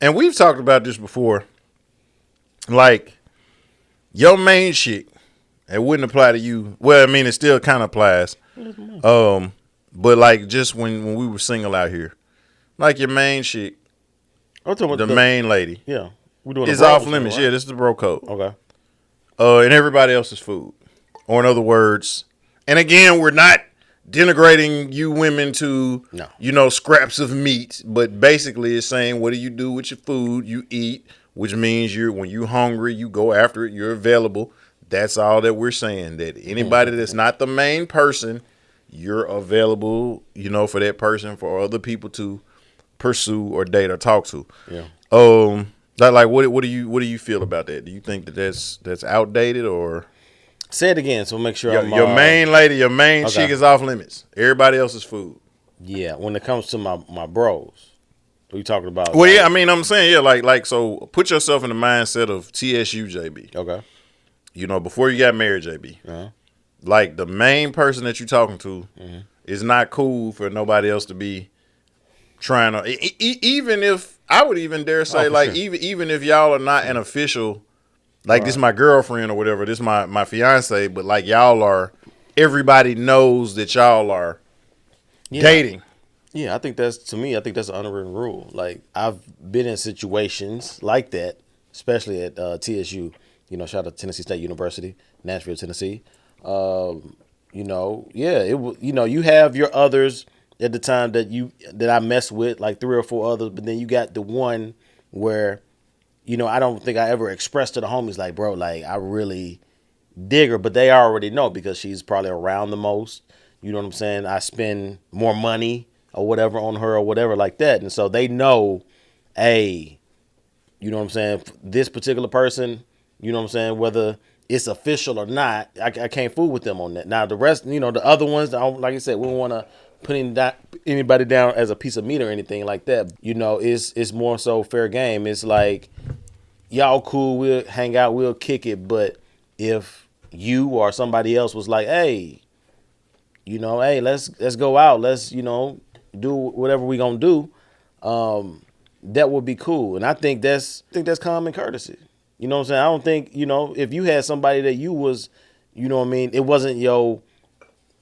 and we've talked about this before. Like your main chick, it wouldn't apply to you. Well, I mean, it still kind of applies. But like just when we were single out here, like your main chick, I'm talking the about main lady, yeah, we're doing is the off bros limits. thing, right? Yeah, this is the bro code. Okay. And everybody else's food, or in other words, and again, we're not denigrating you women to No. scraps of meat, but basically it's saying what do you do with your food? You eat, which means when you hungry, you go after it. You're available. That's all that we're saying. That anybody that's not the main person, you're available. For that person for other people to pursue or date or talk to. Yeah. Like what do you feel about that? Do you think that that's outdated or? Say it again, so make sure Your main lady, your main okay. chick is off limits. Everybody else's food. Yeah, when it comes to my bros, we talking about. Well, yeah, I mean, I'm saying, yeah, like, so put yourself in the mindset of TSU, JB. Okay. Before you got married, JB. Uh-huh. Like, the main person that you're talking to is not cool for nobody else to be trying to, even if, I would even dare say, sure. even if y'all are not an official, like, this is my girlfriend or whatever, this is my fiance, but, like, y'all are, everybody knows that y'all are dating. Yeah, I think that's an unwritten rule. Like, I've been in situations like that, especially at TSU. Shout out to Tennessee State University, Nashville, Tennessee. You have your others at the time that I mess with, like 3 or 4 others, but then you got the one where, I don't think I ever expressed to the homies like, bro, like I really dig her, but they already know because she's probably around the most. You know what I'm saying? I spend more money or whatever on her or whatever like that. And so they know, hey, you know what I'm saying? This particular person, you know what I'm saying? Whether it's official or not, I can't fool with them on that. Now, the rest, the other ones, like I said, we don't want to put anybody down as a piece of meat or anything like that. It's more so fair game. It's like, y'all cool, we'll hang out, we'll kick it. But if you or somebody else was like, hey, hey, let's go out, let's, do whatever we gonna do, that would be cool. And I think that's common courtesy. You know what I'm saying? I don't think, if you had somebody that you was, it wasn't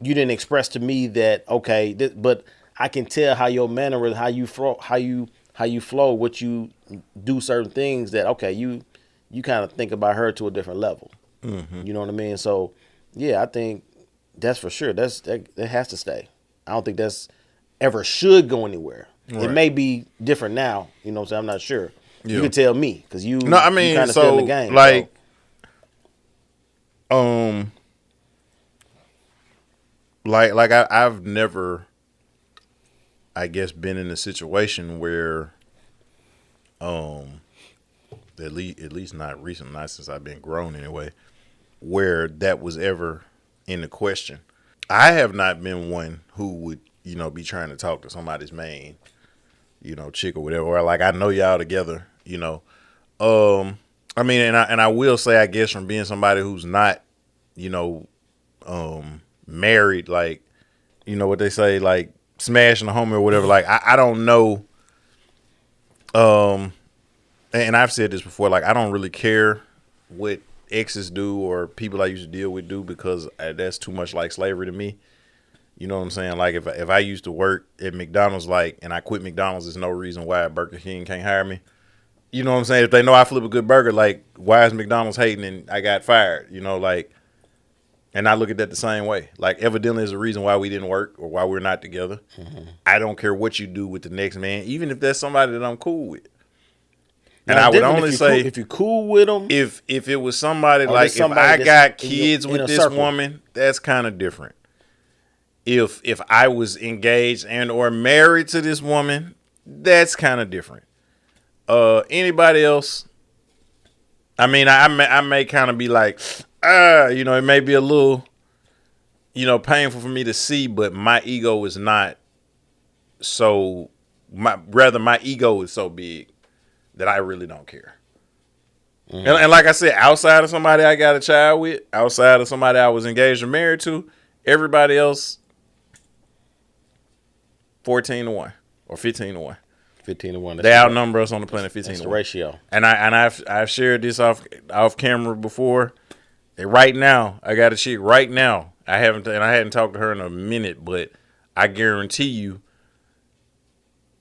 you didn't express to me that, okay, but I can tell how your manner is, how you flow, what you do certain things that, okay, you kind of think about her to a different level. Mm-hmm. You know what I mean? So yeah, I think that's for sure. That has to stay. I don't think that's ever should go anywhere. Right. It may be different now. You know what I'm saying? I'm not sure. Yeah. You can tell me because you. No, I mean, kind of still in the game. Like, like I've never, I guess, been in a situation where, at least not recent, not since I've been grown anyway, where that was ever in the question. I have not been one who would, be trying to talk to somebody's main, chick or whatever. Or like I know y'all together, I mean, and I will say, I guess, from being somebody who's not, married, like, what they say, like smashing a homie or whatever. Like I don't know. And I've said this before, like I don't really care what exes do or people I used to deal with do because that's too much like slavery to me. You know what I'm saying? Like if I used to work at McDonald's, like, and I quit McDonald's, there's no reason why Burger King can't hire me. You know what I'm saying? If they know I flip a good burger, like, why is McDonald's hating and I got fired? Like, and I look at that the same way. Like, evidently there's a reason why we didn't work or why we're not together. Mm-hmm. I don't care what you do with the next man, even if that's somebody that I'm cool with. And now, I would only say, if you're cool with them, if it was somebody like, if I got kids with this woman, that's kind of different. If I was engaged and or married to this woman, that's kind of different. Anybody else, I mean, I may kind of be like, it may be a little, painful for me to see, but my ego is not so, my ego is so big that I really don't care. Mm-hmm. And like I said, outside of somebody I got a child with, outside of somebody I was engaged or married to, everybody else, 14-1 or 15-1. 15-1. They outnumber us on the planet 15 that's to the 1. ratio. And I've shared this off camera before. And right now, I got a chick right now. I hadn't talked to her in a minute, but I guarantee you,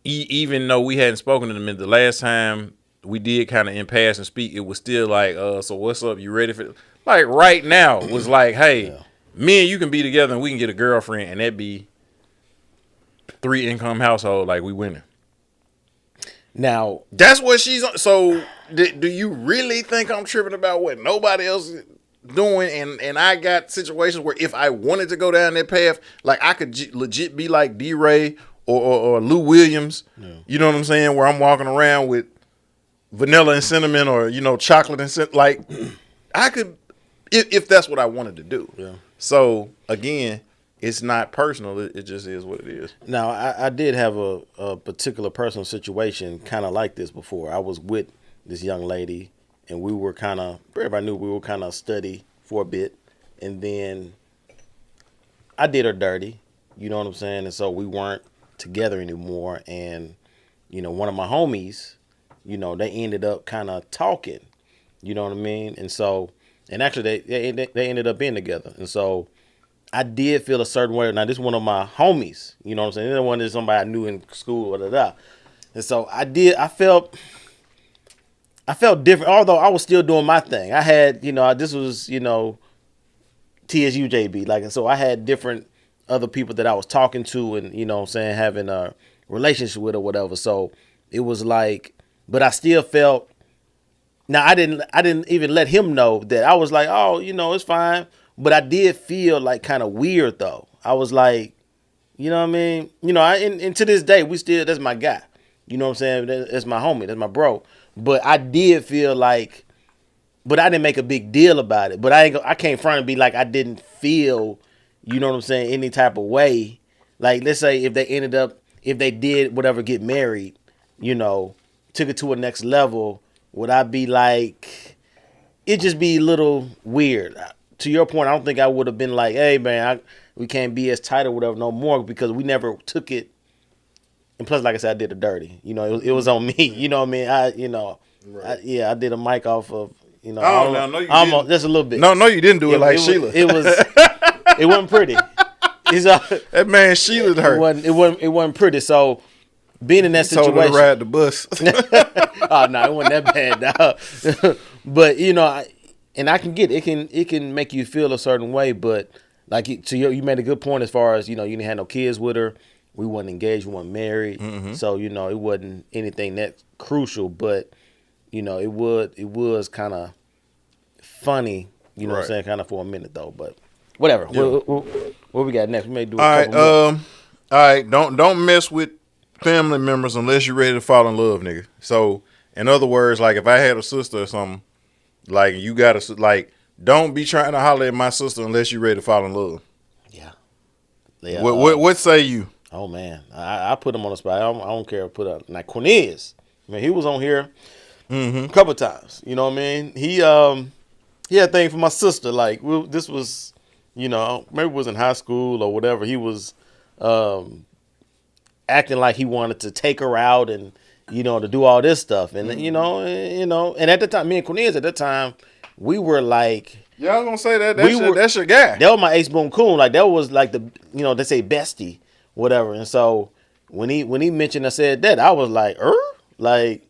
even though we hadn't spoken in a minute, the last time we did kind of in pass and speak, it was still like, so what's up? You ready for? Like right now was like, hey, me and you can be together and we can get a girlfriend, and that'd be 3-income household. Like we winning. Now that's what she's on. So do you really think I'm tripping about what nobody else is doing? And I got situations where if I wanted to go down that path, like I could legit be like D-Ray or Lou Williams. Yeah. You know what I'm saying? Where I'm walking around with vanilla and cinnamon, or chocolate and cinnamon. Like I could, if that's what I wanted to do. Yeah. So again, it's not personal. It just is what it is. Now, I did have a particular personal situation kind of like this before. I was with this young lady, and we were everybody knew we were kind of steady for a bit. And then I did her dirty, you know what I'm saying? And so we weren't together anymore. And, one of my homies, they ended up kind of talking, you know what I mean? And so, and actually they ended up being together. And so I did feel a certain way. Now, this is one of my homies, you know what I'm saying? This one is somebody I knew in school, And so I felt different, although I was still doing my thing. I had, this was, TSUJB. And so I had different other people that I was talking to and, having a relationship with or whatever. So it was like, but I still felt, now I didn't even let him know that. I was like, oh, it's fine. But I did feel like kind of weird though. I was like, you know what I mean? And to this day, that's my guy. You know what I'm saying? That's my homie. That's my bro. But I did feel like, but I didn't make a big deal about it. But I can't front and be like I didn't feel, you know what I'm saying, any type of way. Like, let's say if they did whatever, get married, took it to a next level, would I be like, it'd just be a little weird. To your point, I don't think I would have been like, hey, man, we can't be as tight or whatever no more, because we never took it. And plus, like I said, I did it dirty. It was on me. You know what I mean? Right. I did a mic off of, no, you didn't. Just a little bit. No, you didn't do it like Sheila. It wasn't pretty. That man Sheila's hurt. It wasn't pretty. So being in that situation. Told her to ride the bus. Oh, no, it wasn't that bad, dog. But, and I can get it can make you feel a certain way, but like you made a good point as far as you didn't have no kids with her, we wasn't engaged, we weren't married, so it wasn't anything that crucial, but it was kind of funny, you know what I'm saying, kind of for a minute though, but whatever. Yeah. What we got next? We may do a couple more. All right, don't mess with family members unless you're ready to fall in love, nigga. So in other words, like if I had a sister or something. Like, you gotta, like, don't be trying to holler at my sister unless you're ready to fall in love. Yeah. What say you? Oh, man. I put him on the spot. I don't care. Like, Cornelius. I mean, he was on here a couple times. You know what I mean? He had a thing for my sister. Like, this was, maybe it was in high school or whatever. He was acting like he wanted to take her out and, to do all this stuff. And, and at the time, me and Cornelius at that time, we were like. Yeah, I was going to say that's your guy. That was my Ace Boom Coon. Like, that was like the, they say bestie, whatever. And so when he mentioned I said that, I was like, Like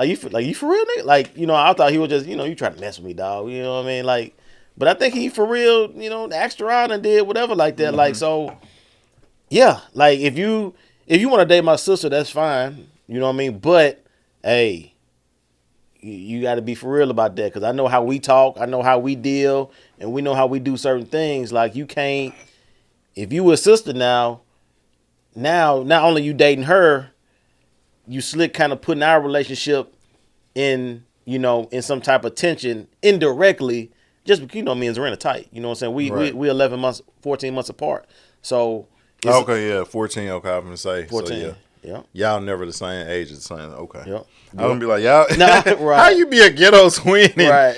you for real, nigga? Like, I thought he was just, you trying to mess with me, dog. You know what I mean? Like, but I think he for real, asked around and did whatever like that. Like, so, yeah. Like, if you want to date my sister, that's fine. You know what I mean? But, hey, you got to be for real about that, because I know how we talk, I know how we deal, and we know how we do certain things. Like, you can't, if you a sister now, not only you dating her, you slick kind of putting our relationship in, in some type of tension indirectly, just because, me and Zarina tight. You know what I'm saying? We 11 months, 14 months apart. So. Okay, yeah, 14, okay, I'm going to say. 14, so, yeah. Yeah. Y'all never the same age as the same. Okay. Yep. I'm gonna be like, y'all, right. How you be a ghetto twin? Right.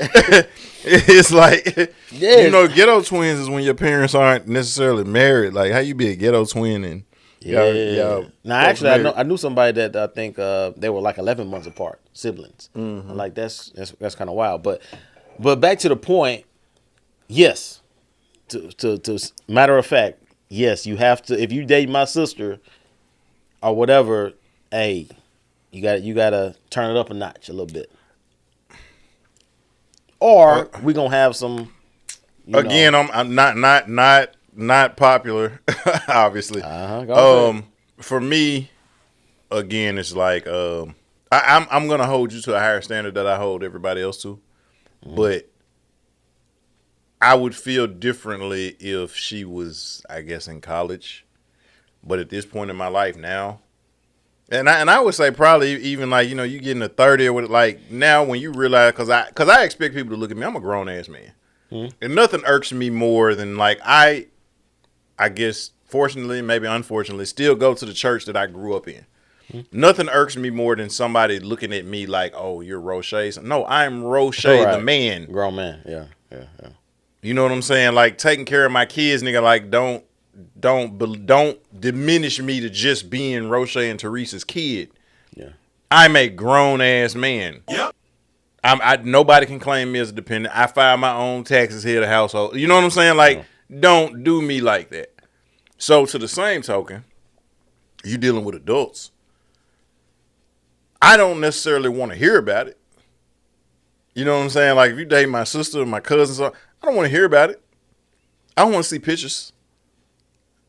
It's like, ghetto twins is when your parents aren't necessarily married. Like, how you be a ghetto twin and Yeah. Now, actually, I knew somebody that I think they were like 11 months apart, siblings. I'm like, that's kind of wild. But back to the point. Yes. To matter of fact, yes, you have to. If you date my sister or whatever, hey, you gotta turn it up a notch a little bit, or we gonna have some. Again, I'm not popular, obviously. For me, again, it's like I'm gonna hold you to a higher standard that I hold everybody else to, but I would feel differently if she was, I guess, in college. But at this point in my life now, and I would say probably even like you get in the 30 or with like now when you realize because I expect people to look at me. I'm a grown ass man. And nothing irks me more than like I guess fortunately, maybe unfortunately, still go to the church that I grew up in. Nothing irks me more than somebody looking at me like, "Oh, you're Roche." No, I'm Roche the man. Grown man. Yeah. You know what I'm saying? Like taking care of my kids, nigga. Like don't diminish me to just being Roche and Teresa's kid. Yeah. I'm a grown ass man. Yep. Nobody can claim me as a dependent. I file my own taxes here at the household. You know what I'm saying? Like, don't do me like that. So, to the same token, you dealing with adults. I don't necessarily want to hear about it. You know what I'm saying? Like, if you date my sister or my cousins, I don't want to hear about it. I don't want to see pictures.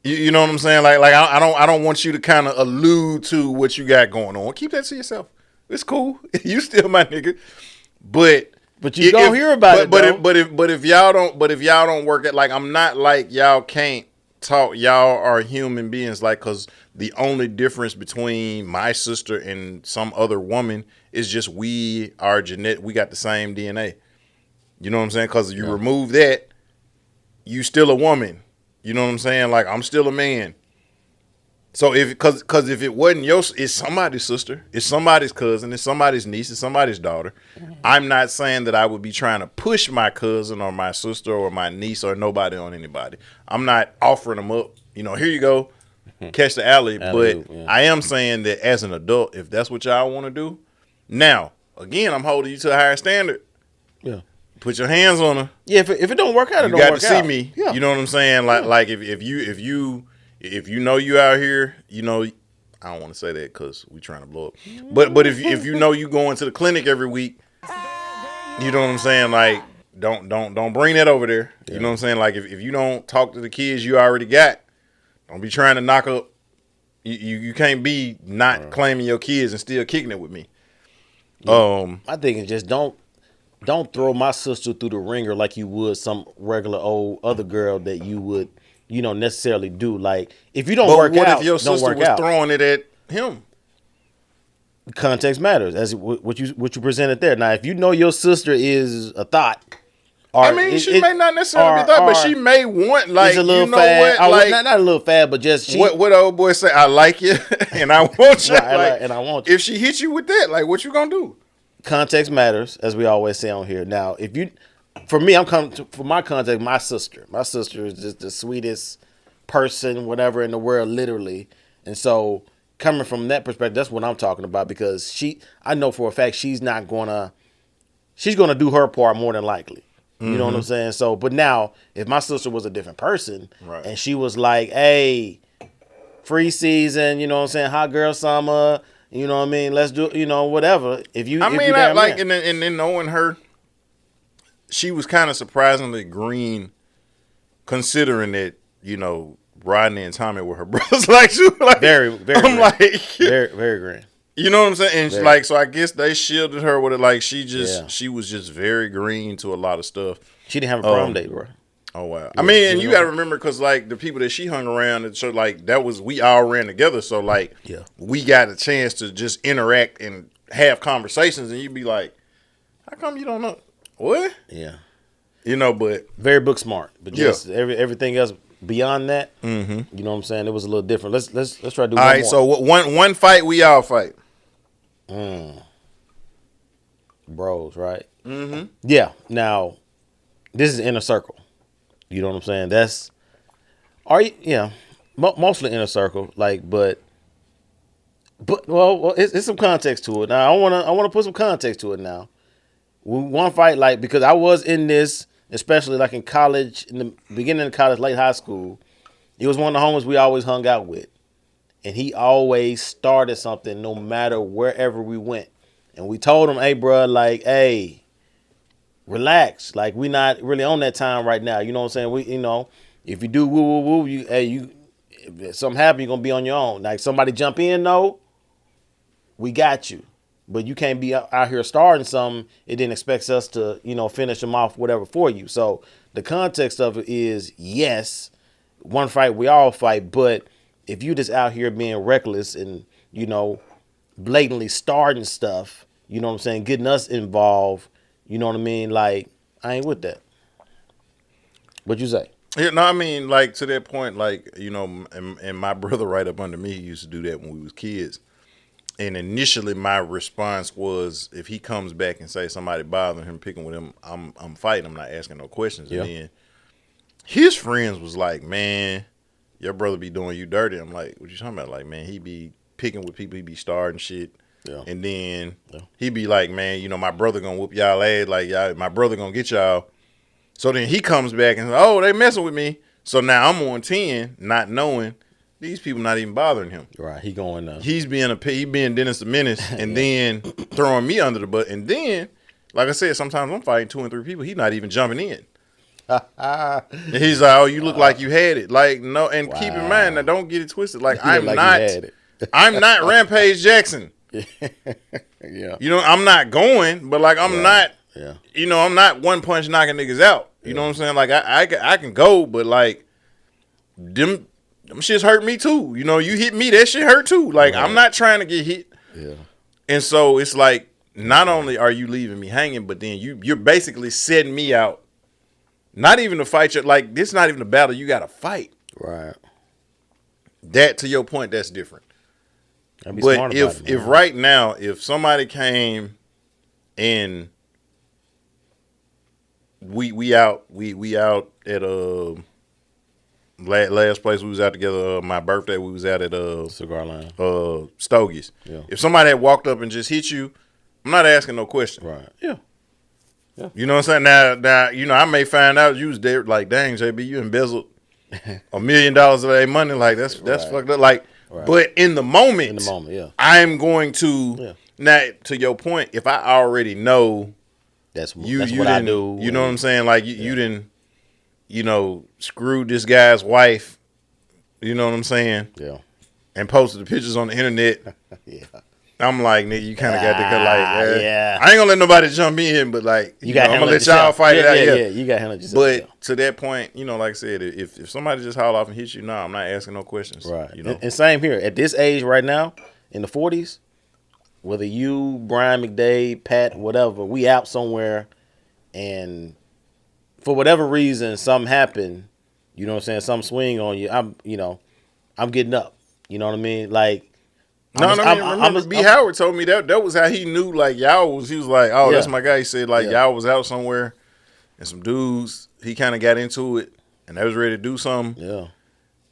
You know what I'm saying? Like I don't want you to kind of allude to what you got going on. Keep that to yourself. It's cool. You still my nigga. But you don't hear about it. But if y'all don't work it, like I'm not like y'all can't talk. Y'all are human beings. Like because the only difference between my sister and some other woman is just we are genetic. We got the same DNA. You know what I'm saying? Because you remove that, you still a woman. You know what I'm saying? Like I'm still a man. So because if it wasn't it's somebody's sister, it's somebody's cousin, it's somebody's niece, it's somebody's daughter. I'm not saying that I would be trying to push my cousin or my sister or my niece or nobody on anybody. I'm not offering them up. Here you go, catch the alley. But I am saying that as an adult, if that's what y'all want to do, now again, I'm holding you to a higher standard. Yeah. Put your hands on her. Yeah. If it don't work out, you got to see me. Yeah. You know what I'm saying? Like if you know you out here, I don't want to say that because we trying to blow up. But if you know you going to the clinic every week, you know what I'm saying? Like don't bring that over there. Yeah. You know what I'm saying? Like if you don't talk to the kids you already got, don't be trying to knock up. You can't be not claiming your kids and still kicking it with me. Yeah. I think it's just don't throw my sister through the ringer like you would some regular old other girl that you would, necessarily do. Like if you don't work out, what if your sister was throwing it at him? Context matters, as what you presented there. Now, if you know your sister is a thought, she may not necessarily be thought, but she may want like a little fad. Not a little fad, but just what the old boy say. I like you, and I want you, and I want you. If she hits you with that, like what you gonna do? Context matters, as we always say on here. Now, for me, I'm coming for my context. My sister is just the sweetest person, whatever in the world, literally. And so, coming from that perspective, that's what I'm talking about because I know for a fact she's gonna do her part more than likely. You know what I'm saying? So, but now, if my sister was a different person and she was like, "Hey, free season," you know what I'm saying? Hot girl summer. You know what I mean? Let's do, whatever. And then knowing her, she was kind of surprisingly green, considering that, Rodney and Tommy were her brothers. Very, very I'm green. Very, very green. You know what I'm saying? And so I guess they shielded her with it. Like she was just very green to a lot of stuff. She didn't have a prom date, bro. Oh wow! Yeah, and you got to remember because like the people that she hung around, and so like we all ran together. So like, we got a chance to just interact and have conversations, and you'd be like, "How come you don't know what?" Yeah, but very book smart, but just everything else beyond that, you know what I'm saying? It was a little different. Let's try to do. All right, so one fight we all fight. Bros, right? Mm-hmm. Yeah. Now, this is inner circle. You know what I'm saying? Mostly inner circle, like, well, it's some context to it. Now, I wanna put some context to it now. One fight, like, because I was in this, especially like in college, in the beginning of college, late high school. He was one of the homies we always hung out with, and he always started something, no matter wherever we went. And we told him, "Hey, bro, like, hey, relax. Like, we not really on that time right now. You know what I'm saying? If you do woo woo woo, if something happen, you're gonna be on your own. Like, somebody jump in, though, we got you. But you can't be out here starting something. It didn't expect us to, finish them off, whatever, for you. So the context of it is, yes, one fight, we all fight. But if you just out here being reckless and, blatantly starting stuff, you know what I'm saying, getting us involved, you know what I mean? Like, I ain't with that. What you say? Yeah, no, I mean, like, to that point, like, and my brother right up under me, he used to do that when we was kids. And initially, my response was, if he comes back and say somebody bothering him, picking with him, I'm fighting. I'm not asking no questions. Yeah. And then his friends was like, "Man, your brother be doing you dirty." I'm like, "What you talking about?" Like, man, he be picking with people, he be starting shit. Yeah. And then he be like, "Man, my brother gonna whoop y'all ass. Like, y'all, my brother gonna get y'all." So then he comes back and says, "Oh, they messing with me." So now I'm on 10, not knowing. These people not even bothering him. Right, he going. He's being Dennis the Menace, and then throwing me under the bus. And then, like I said, sometimes I'm fighting 2 and 3 people. He's not even jumping in. And he's like, "Oh, you look like you had it." Like, no, and keep in mind, now don't get it twisted. Like, I'm not Rampage Jackson. Yeah, I'm not going, but like I'm not. Yeah. I'm not one punch knocking niggas out. You know what I'm saying? Like I can go, but like them shits hurt me too. You hit me, that shit hurt too. Like, right. I'm not trying to get hit. Yeah. And so it's like, not only are you leaving me hanging, but then you're basically setting me out. Not even to fight you. Like, this is not even a battle you got to fight. Right. That, to your point, that's different. But if right now, if somebody came and we out at last place we was out together, my birthday, we was out at Cigar Line, Stogie's. Yeah. If somebody had walked up and just hit you, I'm not asking no question. Right. Yeah. Yeah. You know what I'm saying? Now, I may find out you was there, like, dang, JB, you embezzled $1 million of their money. Like, that's right. Fucked up. Like, right. But in the moment, yeah, I'm going to now, to your point, if I already know that's what I do. You know what I'm saying? Like, you didn't, screwed this guy's wife. You know what I'm saying? Yeah. And posted the pictures on the internet. Yeah. I'm like, nigga, you kind of got to cut, like, yeah. I ain't gonna let nobody jump in, but like, I'm gonna let y'all fight it out. Yeah, you got to handle yourself. But to that point, like I said, if somebody just haul off and hit you, no, I'm not asking no questions. Right. And same here at this age right now, in the 40s, whether you, Brian McDade, Pat, whatever, we out somewhere, and for whatever reason, something happened. You know what I'm saying? Some swing on you. I'm getting up. You know what I mean? Like. Remember B. Howard told me that was how he knew, like, he was like, oh, that's my guy. He said, like, y'all was out somewhere and some dudes, he kind of got into it and they was ready to do something. Yeah.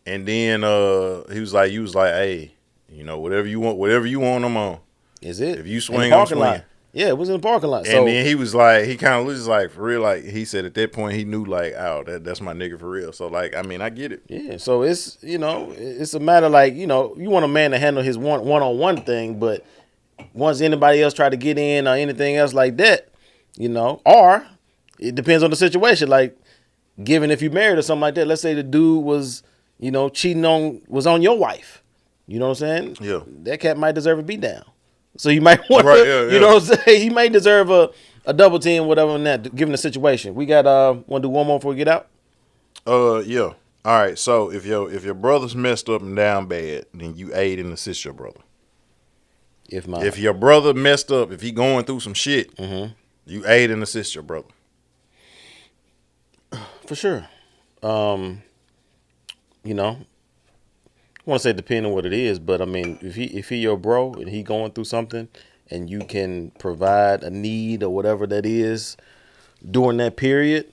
And then you was like, hey, whatever you want, I'm on. Is it? If you swing, I'm swinging. Lot. Yeah, it was in the parking lot. And then he was like, he kind of was like, for real, like, he said at that point, he knew, like, oh, that's my nigga for real. So, like, I mean, I get it. Yeah, so it's, it's a matter, like, you want a man to handle his one-on-one thing, but once anybody else try to get in or anything else like that, or it depends on the situation. Like, given if you married or something like that, let's say the dude was, was on your wife. You know what I'm saying? Yeah. That cat might deserve a beat down. So you might want to, you know what I'm saying? He may deserve a double team, whatever, in that, given the situation. We got, want to do one more before we get out? Yeah. All right. So if your brother's messed up and down bad, then you aid and assist your brother. If your brother messed up, if he going through some shit, you aid and assist your brother. For sure. I want to say depending on what it is, but I mean, if he your bro and he going through something and you can provide a need or whatever that is during that period,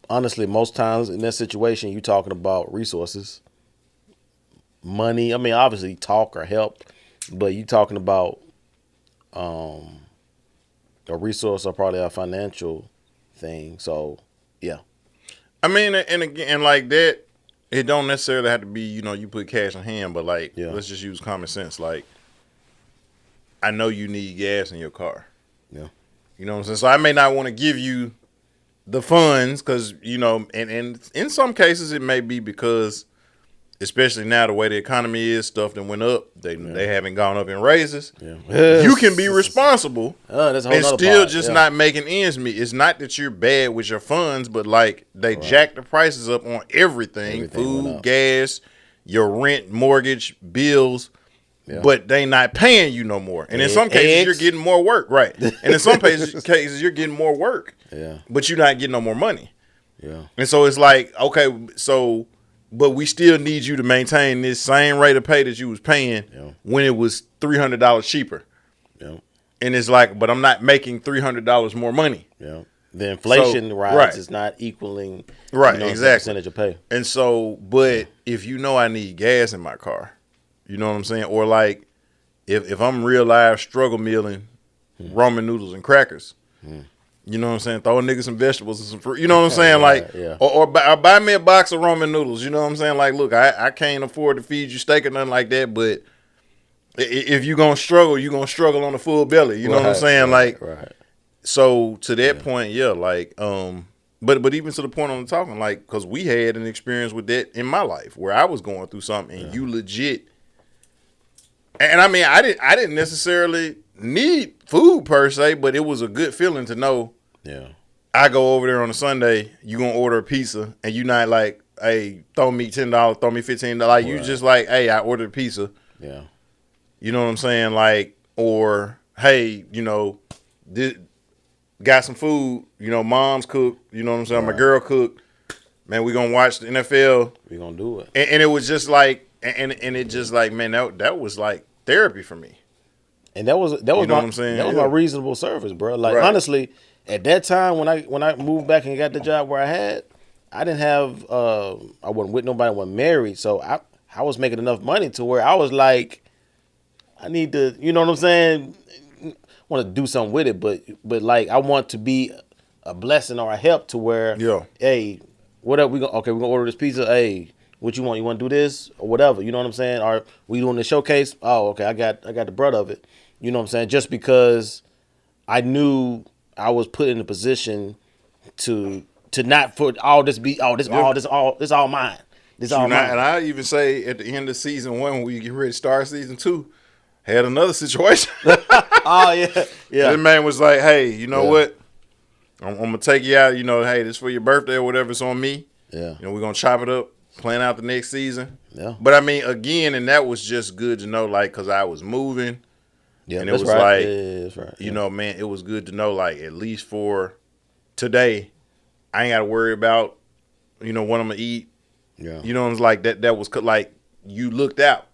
honestly, most times in that situation, you're talking about resources, money. I mean, obviously, talk or help, but you're talking about a resource or probably a financial thing. So, yeah. I mean, and again, like that, it don't necessarily have to be, you put cash in hand, but like, let's just use common sense. Like, I know you need gas in your car. Yeah. You know what I'm saying? So I may not want to give you the funds because, and in some cases it may be because, especially now the way the economy is, stuff that went up, they haven't gone up in raises. Yeah. You can be responsible that's a whole and nother still part. just not making ends meet. It's not that you're bad with your funds, but like they jack the prices up on everything food, gas, your rent, mortgage, bills. Yeah. But they not paying you no more. And in some cases, you're getting more work. Right. And in some cases, you're getting more work. Yeah. But you're not getting no more money. Yeah. And so it's like, okay, so, but we still need you to maintain this same rate of pay that you was paying when it was $300 cheaper. Yeah. And it's like, but I'm not making $300 more money. Yeah. The inflation rise is not equaling exactly percentage of pay. And so, but if I need gas in my car, you know what I'm saying? Or like, if I'm real live struggle mealing ramen noodles and crackers, you know what I'm saying? Throw a nigga some vegetables and some fruit. You know what I'm saying? Or buy me a box of ramen noodles. You know what I'm saying? Like, look, I can't afford to feed you steak or nothing like that, but if you gonna struggle, you gonna struggle on a full belly. You know what I'm saying? So to that point, but even to the point I'm talking, like, because we had an experience with that in my life where I was going through something and you legit. And I mean, I didn't necessarily need food per se, but it was a good feeling to know. Yeah. I go over there on a Sunday, you gonna order a pizza, and you not like, hey, throw me $10, throw me $15. Like you just like, hey, I ordered a pizza. Yeah. You know what I'm saying? Like, or hey, got some food. Mom's cook. You know what I'm saying? My girl cooked. Man, we gonna watch the NFL. We gonna do it. And it was just like. And it just like, man, that was like therapy for me. And that was what I'm saying? That was my reasonable service, bro. Like honestly, at that time when I moved back and got the job where I didn't have I wasn't with nobody, I wasn't married, so I was making enough money to where I was like, I need to, you know what I'm saying? Want to do something with it, but like I want to be a blessing or a help to where, hey, what up? We're gonna order this pizza. Hey, what you want? You want to do this or whatever? You know what I'm saying? Or we doing the showcase? Oh, okay. I got the brunt of it. You know what I'm saying? Just because I knew I was put in a position to not put all this all mine. This all mine. And I even say at the end of season 1, when we get ready to start season 2, had another situation. Oh yeah. This man was like, hey, you know what? I'm gonna take you out. Hey, this for your birthday or whatever. It's on me. Yeah. We're gonna chop it up. Plan out the next season. Yeah. But I mean, again, and that was just good to know, like, because I was moving. Yeah. And it was like, that's right. Man, it was good to know, like, at least for today, I ain't got to worry about, what I'm going to eat. Yeah. It's like that was like, you looked out.